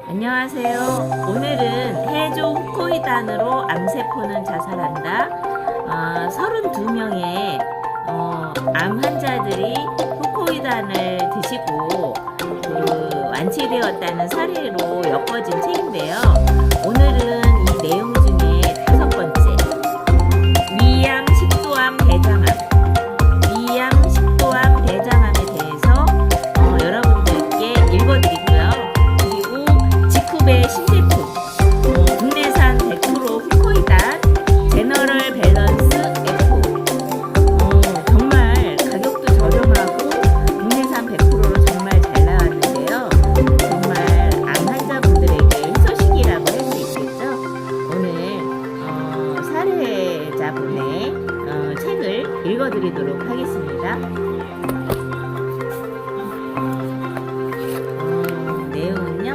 안녕하세요. 오늘은 해조 후코이단으로 암세포는 자살한다. 32명의 암 환자들이 후코이단을 드시고 완치되었다는 사례로 엮어진 책인데요. 오늘은 이 내용 중에 5번째, 위암, 식도암, 대장암, 위암, 식도암, 대장암에 대해서 여러분들께 읽어드리고요. 그리고 직후배 신제품, 국내산 100% 후코이단 제너럴 밸런스 F, 정말 가격도 저렴하고 국내산 100%로 정말 잘 나왔는데요. 정말 암 환자분들에게 희소식이라고 할 수 있겠죠. 오늘 사례자분의 책을 읽어드리도록 하겠습니다. 내용은요,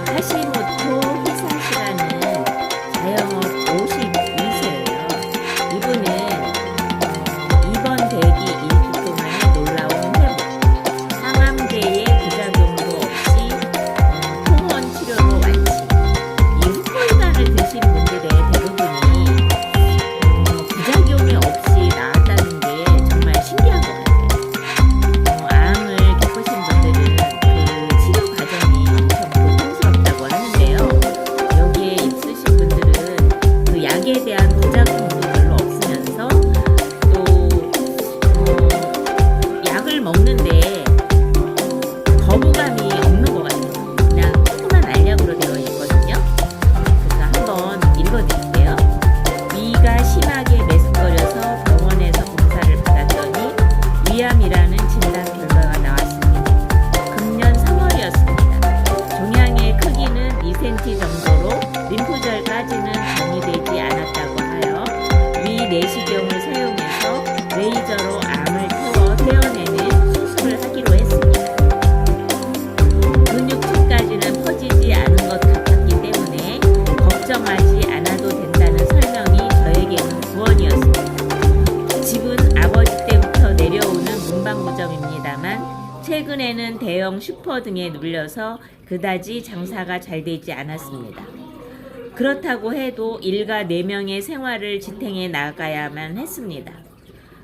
하시모토 히사시라는 자영업 52세예요. 이분은 입원 대기 2주 동안의 놀라운 회복, 항암제의 부작용도 없이 통원 치료로 완치. 이 후코이단을 드신 분들의 대부분이 부작용이 없이 나았다는 게 정말 신기한 것 같아요. 암을 겪으신 분들은 그 치료 과정이 엄청 고통스럽다고 하는데요. 여기에 있으신 분들은 그 약에 대한 부작용도 별로 없으면서 또 약을 먹는데 거부감이 없는 것 같아요. 그냥 조그만 알약으로 되어 있거든요. 그래서 한번 읽어드릴게요. 위가 심하게 메스꺼려서 병원에서 검사를 받았더니 위암이라는 진단 결과가 나왔습니다. 금년 3월이었습니다. 종양의 크기는 2cm 정도로 림프절까지는 전이되지 않았다고 하여 위 내시경을 사용해서 레이저로 암을 태워 떼어내는 수술을 하기로 했습니다. 근육층까지는 퍼지지 않은 것 같았기 때문에 걱정하지 않아도 된다는 설명이 저에게는 구원이었습니다. 집은 아버지 때부터 내려오는 문방구점입니다만 최근에는 대형 슈퍼 등에 눌려서 그다지 장사가 잘 되지 않았습니다. 그렇다고 해도 일가 4명의 생활을 지탱해 나가야만 했습니다.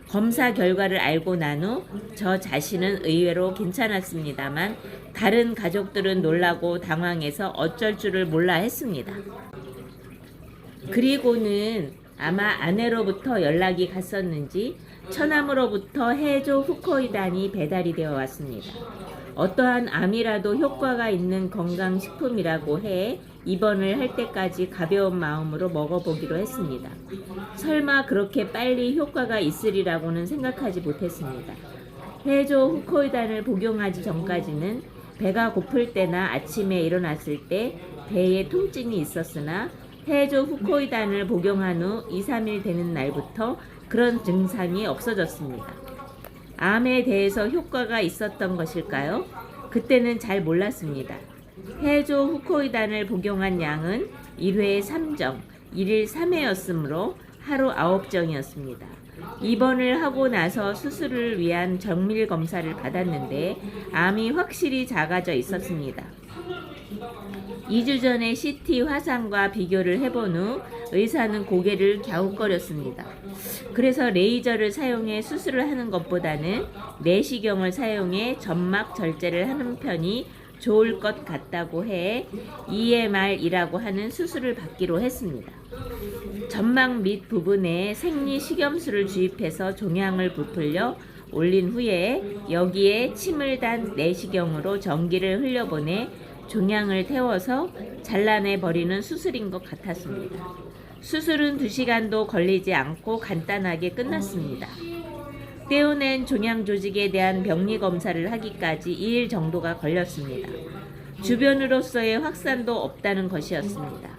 검사 결과를 알고 난 후 저 자신은 의외로 괜찮았습니다만 다른 가족들은 놀라고 당황해서 어쩔 줄을 몰라 했습니다. 그리고는 아마 아내로부터 연락이 갔었는지 처남으로부터 해조 후코이단이 배달이 되어 왔습니다. 어떠한 암이라도 효과가 있는 건강식품이라고 해 입원을 할 때까지 가벼운 마음으로 먹어보기로 했습니다. 설마 그렇게 빨리 효과가 있으리라고는 생각하지 못했습니다. 해조 후코이단을 복용하기 전까지는 배가 고플 때나 아침에 일어났을 때 배에 통증이 있었으나 해조 후코이단을 복용한 후 2-3일 되는 날부터 그런 증상이 없어졌습니다. 암에 대해서 효과가 있었던 것일까요? 그때는 잘 몰랐습니다. 해조 후코이단을 복용한 양은 1회에 3정, 1일 3회였으므로 하루 9정이었습니다. 입원을 하고 나서 수술을 위한 정밀 검사를 받았는데 암이 확실히 작아져 있었습니다. 2주 전에 CT 화상과 비교를 해본 후 의사는 고개를 갸웃거렸습니다. 그래서 레이저를 사용해 수술을 하는 것보다는 내시경을 사용해 점막 절제를 하는 편이 좋을 것 같다고 해 EMR이라고 하는 수술을 받기로 했습니다. 점막 밑 부분에 생리식염수를 주입해서 종양을 부풀려 올린 후에 여기에 침을 단 내시경으로 전기를 흘려보내 종양을 태워서 잘라내 버리는 수술인 것 같았습니다. 수술은 2시간도 걸리지 않고 간단하게 끝났습니다. 떼어낸 종양 조직에 대한 병리 검사를 하기까지 2일 정도가 걸렸습니다. 주변으로서의 확산도 없다는 것이었습니다.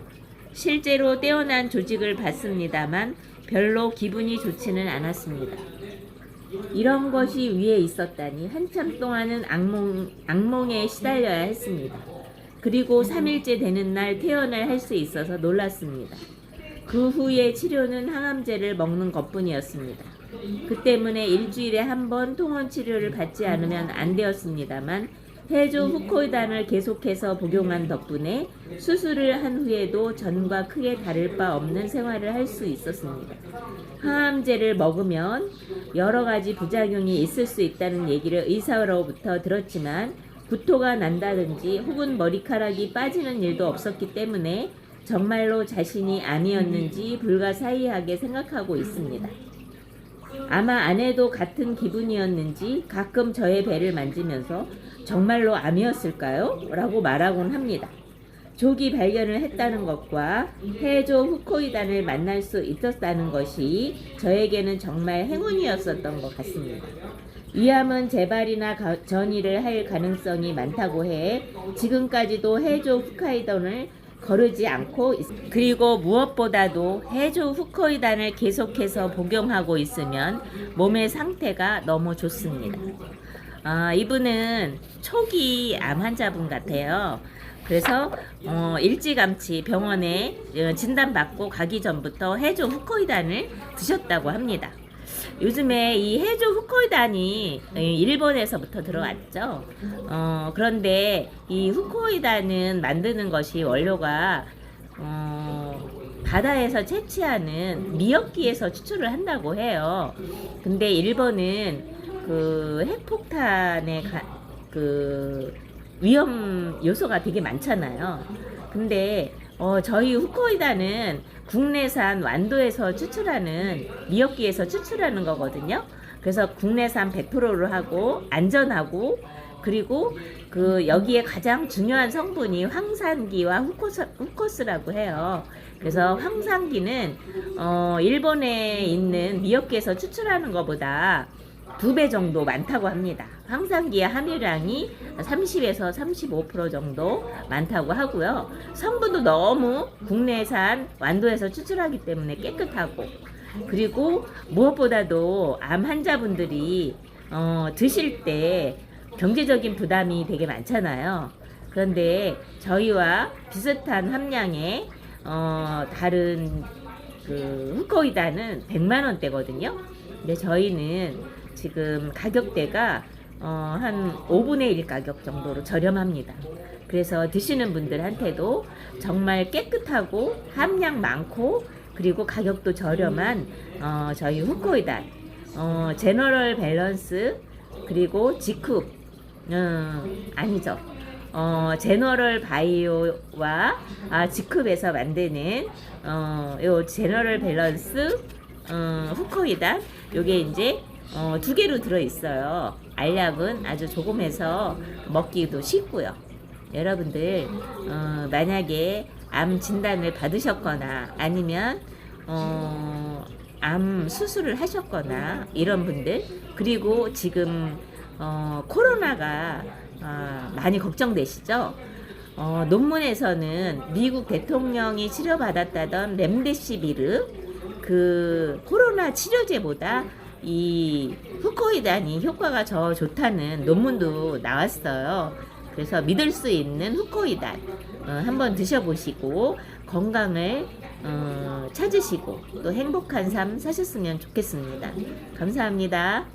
실제로 떼어난 조직을 봤습니다만 별로 기분이 좋지는 않았습니다. 이런 것이 위에 있었다니 한참 동안은 악몽에 시달려야 했습니다. 그리고 3일째 되는 날 퇴원을 할 수 있어서 놀랐습니다. 그 후에 치료는 항암제를 먹는 것뿐이었습니다. 그 때문에 일주일에 한 번 통원 치료를 받지 않으면 안 되었습니다만 해조 후코이단을 계속해서 복용한 덕분에 수술을 한 후에도 전과 크게 다를 바 없는 생활을 할 수 있었습니다. 항암제를 먹으면 여러 가지 부작용이 있을 수 있다는 얘기를 의사로부터 들었지만 구토가 난다든지 혹은 머리카락이 빠지는 일도 없었기 때문에 정말로 자신이 암이었는지 불가사의하게 생각하고 있습니다. 아마 아내도 같은 기분이었는지 가끔 저의 배를 만지면서 정말로 암이었을까요? 라고 말하곤 합니다. 조기 발견을 했다는 것과 해조 후코이단을 만날 수 있었다는 것이 저에게는 정말 행운이었었던 것 같습니다. 이 암은 재발이나 전이를 할 가능성이 많다고 해 지금까지도 해조 후코이단을 거르지 않고 그리고 무엇보다도 해조 후코이단을 계속해서 복용하고 있으면 몸의 상태가 너무 좋습니다. 이분은 초기 암 환자분 같아요. 그래서 일찌감치 병원에 진단받고 가기 전부터 해조 후코이단을 드셨다고 합니다. 요즘에 이 해조 후코이단이 일본에서부터 들어왔죠. 그런데 이 후코이단은 만드는 것이 원료가 바다에서 채취하는 미역기에서 추출을 한다고 해요. 근데 일본은 그 핵폭탄의 그 위험 요소가 되게 많잖아요. 근데 저희 후코이단은 국내산 완도에서 추출하는 미역기에서 추출하는 거거든요. 그래서 국내산 100%로 하고 안전하고 그리고 그 여기에 가장 중요한 성분이 황산기와 후코스라고 해요. 그래서 황산기는 일본에 있는 미역기에서 추출하는 것보다 2배 정도 많다고 합니다. 황산기의 함유량이 30에서 35% 정도 많다고 하고요. 성분도 너무 국내산 완도에서 추출하기 때문에 깨끗하고 그리고 무엇보다도 암 환자분들이 드실 때 경제적인 부담이 되게 많잖아요. 그런데 저희와 비슷한 함량의 다른 그 후코이단은 100만 원대거든요. 근데 저희는 지금 가격대가 한 5분의 1 가격 정도로 저렴합니다. 그래서 드시는 분들한테도 정말 깨끗하고 함량 많고 그리고 가격도 저렴한 저희 후코이단 제너럴 밸런스 그리고 지쿱 아니죠. 제너럴 바이오와 지쿱에서 만드는 요 제너럴 밸런스 후코이단 요게 이제 2개로 들어있어요. 알약은 아주 조금 해서 먹기도 쉽고요. 여러분들 만약에 암 진단을 받으셨거나 아니면 암 수술을 하셨거나 이런 분들 그리고 지금 코로나가 많이 걱정되시죠? 논문에서는 미국 대통령이 치료받았다던 렘데시비르 그 코로나 치료제보다 이 후코이단이 효과가 더 좋다는 논문도 나왔어요. 그래서 믿을 수 있는 후코이단 한번 드셔보시고 건강을 찾으시고 또 행복한 삶 사셨으면 좋겠습니다. 감사합니다.